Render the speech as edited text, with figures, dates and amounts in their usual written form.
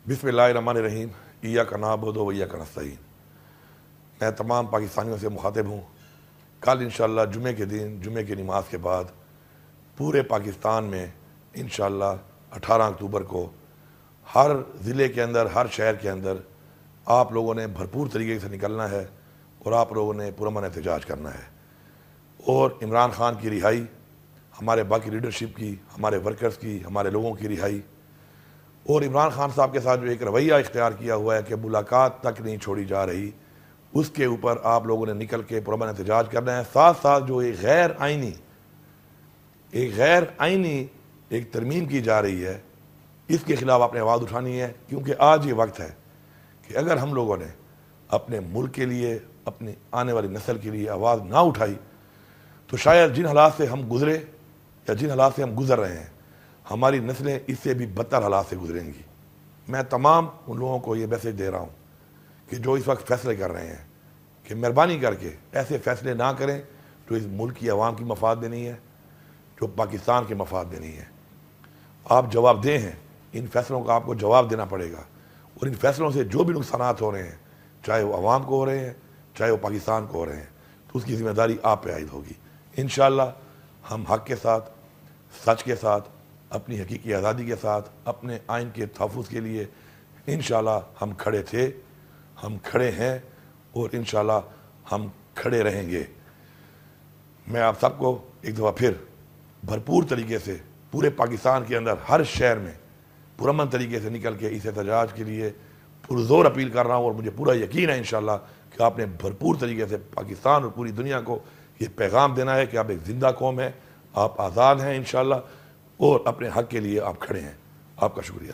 بسم اللہ الرحمن الرحیم ایاک نعبد و ایاک نستعین۔ میں تمام پاکستانیوں سے مخاطب ہوں، کل انشاءاللہ جمعے کے دن جمعے کی نماز کے بعد پورے پاکستان میں انشاءاللہ 18 اکتوبر کو ہر ضلع کے اندر، ہر شہر کے اندر آپ لوگوں نے بھرپور طریقے سے نکلنا ہے اور آپ لوگوں نے پرامن احتجاج کرنا ہے، اور عمران خان کی رہائی، ہمارے باقی لیڈرشپ کی، ہمارے ورکرز کی، ہمارے لوگوں کی رہائی، اور عمران خان صاحب کے ساتھ جو ایک رویہ اختیار کیا ہوا ہے کہ ملاقات تک نہیں چھوڑی جا رہی، اس کے اوپر آپ لوگوں نے نکل کے پرامن احتجاج کرنا ہے۔ ساتھ ساتھ جو ایک غیر آئینی ایک ترمیم کی جا رہی ہے، اس کے خلاف آپ نے آواز اٹھانی ہے، کیونکہ آج یہ وقت ہے کہ اگر ہم لوگوں نے اپنے ملک کے لیے، اپنی آنے والی نسل کے لیے آواز نہ اٹھائی تو شاید جن حالات سے ہم گزرے یا جن حالات سے ہم گزر رہے ہیں، ہماری نسلیں اس سے بھی بدتر حالات سے گزریں گی۔ میں تمام ان لوگوں کو یہ میسج دے رہا ہوں کہ جو اس وقت فیصلے کر رہے ہیں کہ مہربانی کر کے ایسے فیصلے نہ کریں جو اس ملک کی عوام کی مفاد میں نہیں ہے، جو پاکستان کے مفاد میں نہیں ہے۔ آپ جواب دہ ہیں، ان فیصلوں کا آپ کو جواب دینا پڑے گا، اور ان فیصلوں سے جو بھی نقصانات ہو رہے ہیں، چاہے وہ عوام کو ہو رہے ہیں، چاہے وہ پاکستان کو ہو رہے ہیں، تو اس کی ذمہ داری آپ پہ عائد ہوگی۔ انشاءاللہ ہم حق کے ساتھ، سچ کے ساتھ، اپنی حقیقی آزادی کے ساتھ، اپنے آئین کے تحفظ کے لیے انشاءاللہ ہم کھڑے تھے، ہم کھڑے ہیں، اور انشاءاللہ ہم کھڑے رہیں گے۔ میں آپ سب کو ایک دفعہ پھر بھرپور طریقے سے پورے پاکستان کے اندر ہر شہر میں پرامن طریقے سے نکل کے اس احتجاج کے لیے پرزور اپیل کر رہا ہوں، اور مجھے پورا یقین ہے انشاءاللہ کہ آپ نے بھرپور طریقے سے پاکستان اور پوری دنیا کو یہ پیغام دینا ہے کہ آپ ایک زندہ قوم ہیں، آپ آزاد ہیں انشاءاللہ، اور اپنے حق کے لیے آپ کھڑے ہیں۔ آپ کا شکریہ۔